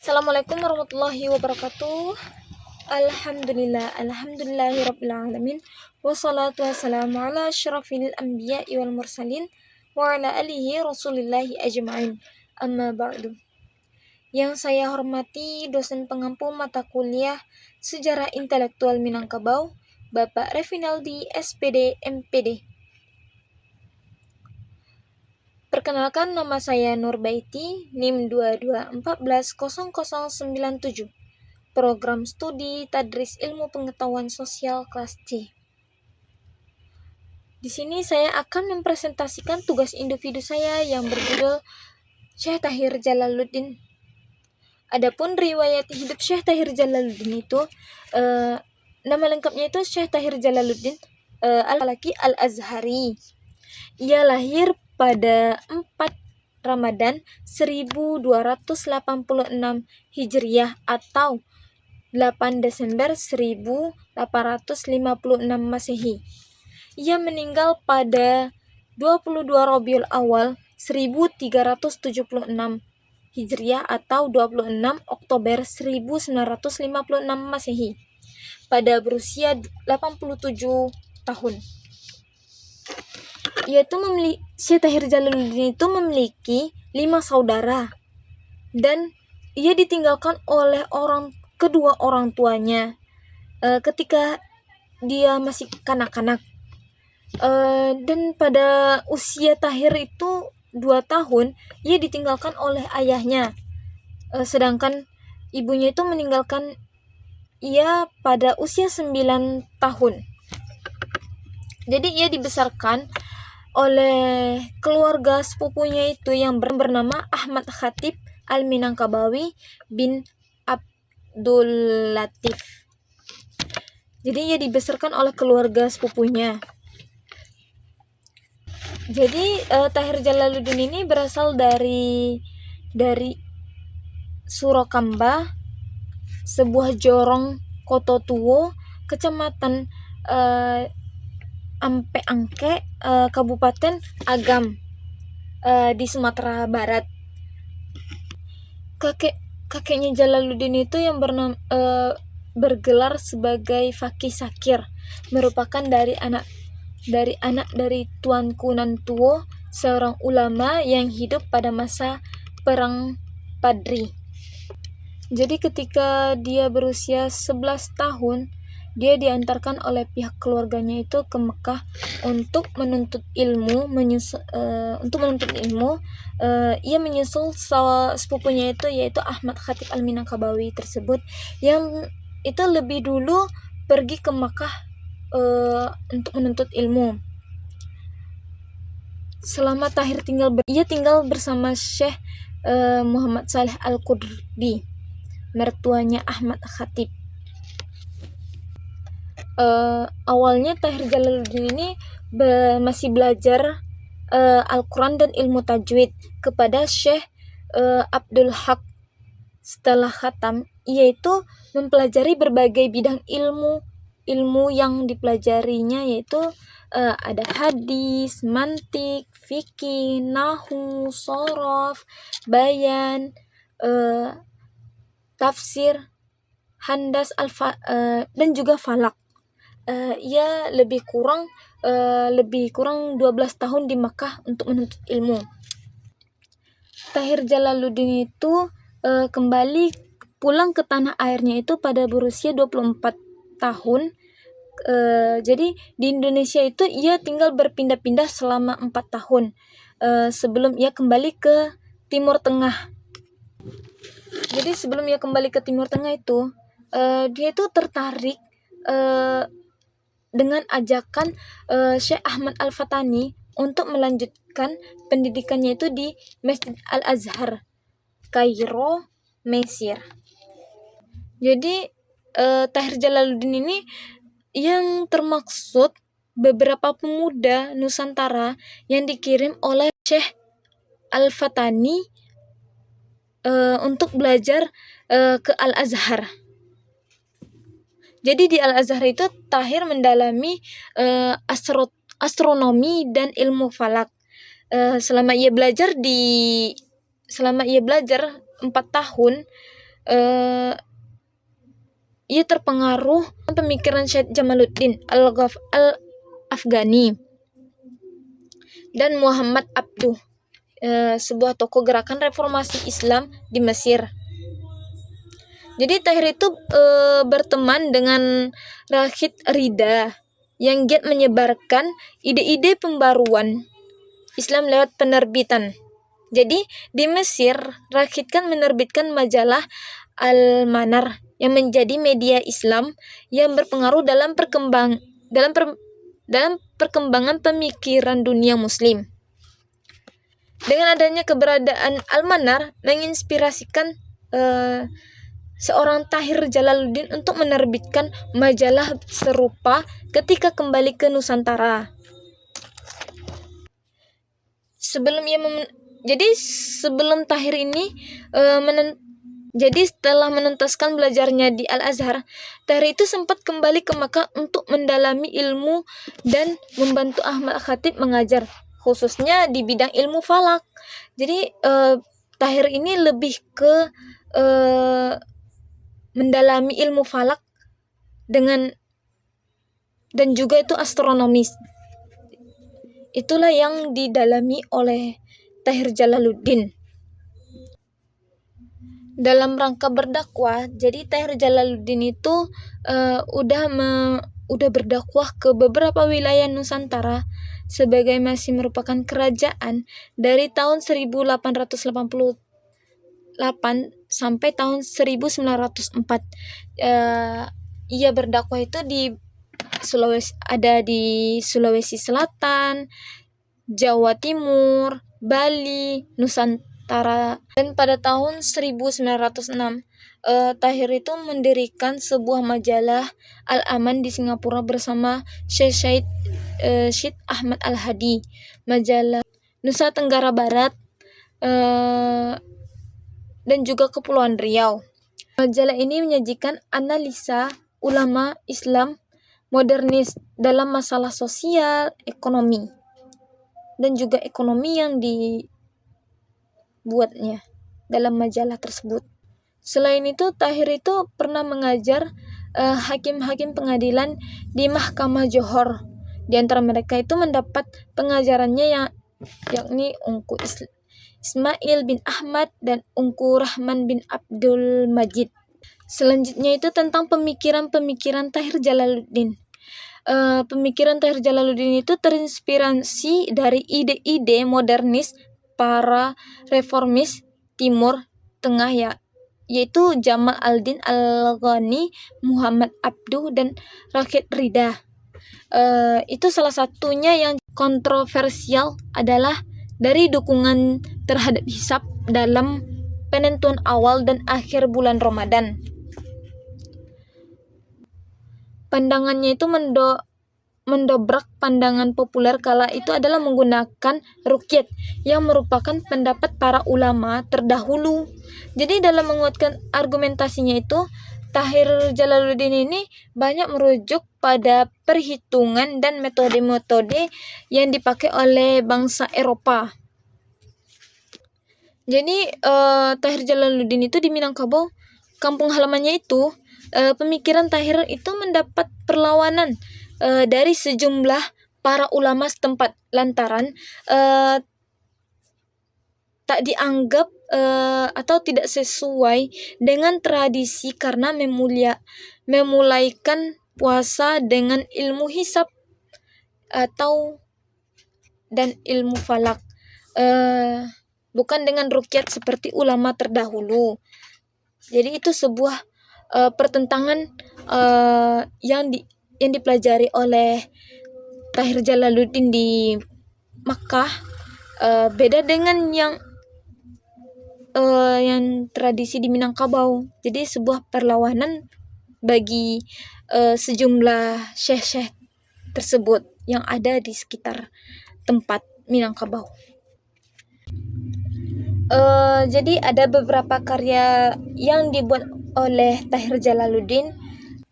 Assalamualaikum warahmatullahi wabarakatuh. Alhamdulillahirabbil alamin. Wassalatu wassalamu ala asyrafil anbiya'i wal mursalin wa ala alihi rasulillahi ajma'in. Amma ba'du. Yang saya hormati dosen pengampu mata kuliah Sejarah Intelektual Minangkabau, Bapak Revinaldi SPD MPD. Perkenalkan, nama saya Nurbaiti, NIM 22140097. Program Studi Tadris Ilmu Pengetahuan Sosial kelas C. Di sini saya akan mempresentasikan tugas individu saya yang berjudul Syekh Tahir Jalaluddin. Adapun riwayat hidup Syekh Tahir Jalaluddin itu nama lengkapnya itu Syekh Tahir Jalaluddin Al-Falaki Al-Azhari. Ia lahir pada 4 Ramadan 1286 Hijriah atau 8 Desember 1856 Masehi. Ia meninggal pada 22 Rabiul Awal 1376 Hijriah atau 26 Oktober 1956 Masehi pada berusia 87 tahun. Syekh Tahir Jalaluddin itu memiliki 5 saudara dan ia ditinggalkan oleh kedua orang tuanya ketika dia masih kanak-kanak. Dan pada usia Tahir itu 2 tahun ia ditinggalkan oleh ayahnya, sedangkan ibunya itu meninggalkan ia pada usia 9 tahun. Jadi ia dibesarkan oleh keluarga sepupunya itu yang bernama Ahmad Khatib Al-Minangkabawi bin Abdul Latif. Jadi ia dibesarkan oleh keluarga sepupunya. Jadi Tahir Jalaluddin ini berasal dari Surakamba, sebuah jorong Kototuwo, kecamatan Ampe Angke, Kabupaten Agam di Sumatera Barat. Kakeknya Jalaluddin itu yang bergelar sebagai Fakih Sakir, merupakan dari anak dari Tuanku Nantuwo, seorang ulama yang hidup pada masa Perang Padri. Jadi ketika dia berusia 11 tahun, dia diantarkan oleh pihak keluarganya itu ke Mekah untuk menuntut ilmu. Ia menyusul sepupunya itu, yaitu Ahmad Khatib Al-Minangkabawi tersebut, yang itu lebih dulu pergi ke Mekah untuk menuntut ilmu. Selama Tahir tinggal bersama Syekh Muhammad Saleh Al-Qurdi, mertuanya Ahmad Khatib. Awalnya Tahir Jalaluddin ini masih belajar Al-Quran dan ilmu tajwid kepada Syekh Abdul Haq. Setelah khatam, yaitu mempelajari berbagai bidang ilmu yang dipelajarinya, yaitu ada hadis, mantik, fikih, nahwu, shorof, bayan, tafsir, handas, dan juga falak. Ia lebih kurang 12 tahun di Makkah untuk menuntut ilmu. Tahir Jalaluddin itu kembali pulang ke tanah airnya itu pada berusia 24 tahun. Jadi di Indonesia itu ia tinggal berpindah-pindah selama 4 tahun sebelum ia kembali ke Timur Tengah. Jadi sebelum ia kembali ke Timur Tengah itu, dia itu tertarik dengan ajakan Syekh Ahmad Al-Fatani untuk melanjutkan pendidikannya itu di Masjid Al-Azhar, Kairo, Mesir. Jadi Tahir Jalaluddin ini yang termaksud beberapa pemuda Nusantara yang dikirim oleh Syekh Al-Fatani untuk belajar ke Al-Azhar. Jadi di Al-Azhar itu Tahir mendalami astronomi dan ilmu falak. Selama ia belajar 4 tahun, uh, ia terpengaruh pemikiran Syed Jamaluddin Al-Afghani dan Muhammad Abduh, sebuah tokoh gerakan reformasi Islam di Mesir. Jadi Tahir itu berteman dengan Rashid Rida yang giat menyebarkan ide-ide pembaruan Islam lewat penerbitan. Jadi di Mesir, Rashid kan menerbitkan majalah Al-Manar yang menjadi media Islam yang berpengaruh dalam perkembangan pemikiran dunia Muslim. Dengan adanya keberadaan Al-Manar menginspirasikan seorang Tahir Jalaluddin untuk menerbitkan majalah serupa ketika kembali ke Nusantara. Sebelum Tahir ini setelah menuntaskan belajarnya di Al-Azhar, Tahir itu sempat kembali ke Makkah untuk mendalami ilmu dan membantu Ahmad Khatib mengajar, khususnya di bidang ilmu falak. Jadi Tahir ini lebih ke mendalami ilmu falak dan juga itu astronomis. Itulah yang didalami oleh Tahir Jalaluddin. Dalam rangka berdakwah, jadi Tahir Jalaluddin itu udah berdakwah ke beberapa wilayah Nusantara sebagai masih merupakan kerajaan dari tahun 1888 sampai tahun 1904. Ia berdakwah itu di Sulawesi Selatan, Jawa Timur, Bali, Nusantara. Dan pada tahun 1906, Tahir itu mendirikan sebuah majalah Al-Aman di Singapura bersama Syed Ahmad Al-Hadi, majalah Nusa Tenggara Barat, dan juga Kepulauan Riau. Majalah ini menyajikan analisa ulama Islam modernis dalam masalah sosial, ekonomi, dan juga ekonomi yang dibuatnya dalam majalah tersebut. Selain itu, Tahir itu pernah mengajar hakim-hakim pengadilan di Mahkamah Johor. Di antara mereka itu mendapat pengajarannya yakni Ungku Ismail bin Ahmad dan Ungku Rahman bin Abdul Majid. Selanjutnya itu tentang pemikiran Tahir Jalaluddin. Pemikiran Tahir Jalaluddin itu terinspirasi dari ide-ide modernis para reformis Timur Tengah yaitu Jamal al-Din al-Ghani, Muhammad Abduh, dan Rashid Rida. Itu salah satunya yang kontroversial adalah dari dukungan terhadap hisab dalam penentuan awal dan akhir bulan Ramadan. Pandangannya itu mendobrak pandangan populer kala itu adalah menggunakan ruqyat yang merupakan pendapat para ulama terdahulu. Jadi dalam menguatkan argumentasinya itu, Tahir Jalaluddin ini banyak merujuk pada perhitungan dan metode-metode yang dipakai oleh bangsa Eropa. Jadi Tahir Jalaluddin itu di Minangkabau, kampung halamannya itu, pemikiran Tahir itu mendapat perlawanan dari sejumlah para ulama setempat lantaran tak dianggap atau tidak sesuai dengan tradisi karena memulaikan puasa dengan ilmu hisab dan ilmu falak, bukan dengan ruqyat seperti ulama terdahulu. Jadi itu sebuah pertentangan yang dipelajari oleh Tahir Jalaluddin di Makkah, beda dengan yang tradisi di Minangkabau. Jadi sebuah perlawanan bagi sejumlah syekh-syekh tersebut yang ada di sekitar tempat Minangkabau. Jadi ada beberapa karya yang dibuat oleh Tahir Jalaluddin.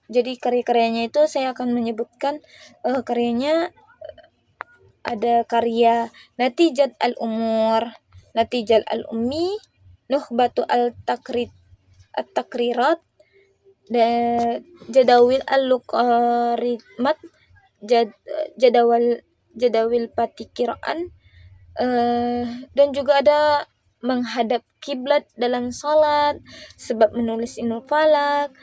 Jadi karya-karyanya itu saya akan menyebutkan karyanya. Ada karya Natijat al-Umur, Natijat al-Ummi, Nukhbatu al-Takrid at-takrirat, jadawil al-luqarimat, jadawil patikiraan, dan juga ada menghadap kiblat dalam salat, sebab menulis ilmu falak,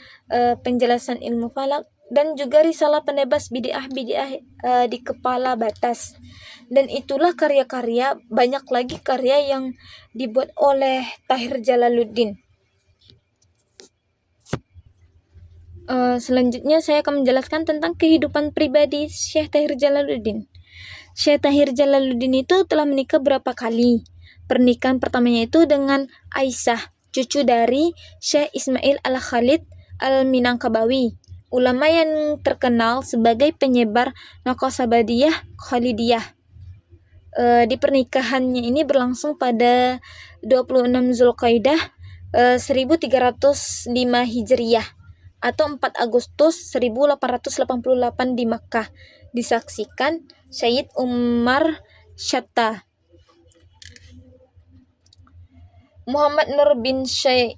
penjelasan ilmu falak, dan juga risalah penebas bid'ah-bid'ah di kepala batas. Dan itulah karya-karya, banyak lagi karya yang dibuat oleh Tahir Jalaluddin. Selanjutnya saya akan menjelaskan tentang kehidupan pribadi Syekh Tahir Jalaluddin. Syekh Tahir Jalaluddin itu telah menikah berapa kali. Pernikahan pertamanya itu dengan Aisyah, cucu dari Syekh Ismail Al-Khalid Al-Minangkabawi, ulama yang terkenal sebagai penyebar Naqsabandiyah Khalidiyah. Di pernikahannya ini berlangsung pada 26 Zulqaidah 1305 Hijriah atau 4 Agustus 1888 di Makkah, disaksikan Syed Umar Syatta, Muhammad Nur bin Syekh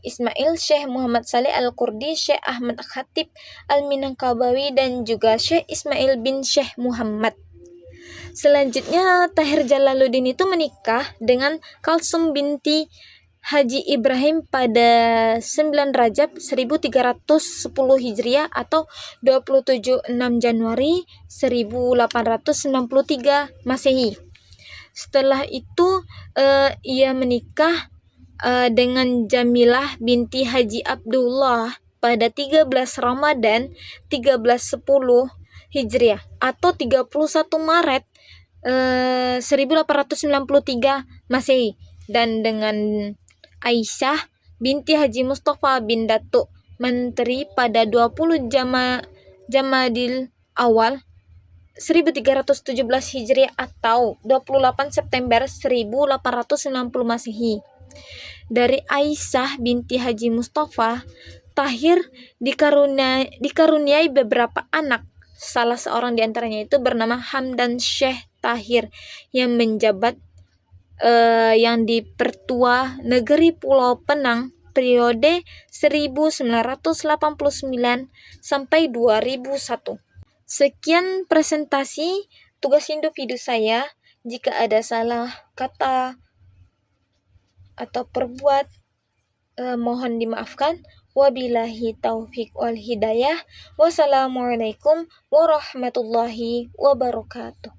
Ismail, Syekh Muhammad Saleh Al-Qurdi, Syekh Ahmad Khatib Al-Minangkabawi, dan juga Syekh Ismail bin Syekh Muhammad. Selanjutnya Tahir Jalaluddin itu menikah dengan Kalsum binti Haji Ibrahim pada 9 Rajab 1310 Hijriah atau 27 6 Januari 1893 Masehi. Setelah itu ia menikah dengan Jamilah binti Haji Abdullah pada 13 Ramadan 1310 Hijriah atau 31 Maret 1893 Masehi, dan dengan Aisyah binti Haji Mustafa bin Datuk Menteri pada 20 Jamadil Awal 1317 Hijriah atau 28 September 1860 Masehi. Dari Aisyah binti Haji Mustafa, Tahir dikaruniai beberapa anak. Salah seorang di antaranya itu bernama Hamdan Syekh Tahir yang menjabat yang di Pertua Negeri Pulau Penang periode 1989 sampai 2001. Sekian presentasi tugas individu saya. Jika ada salah kata atau perbuat, mohon dimaafkan. Wabillahi taufik wal hidayah. Wassalamualaikum warahmatullahi wabarakatuh.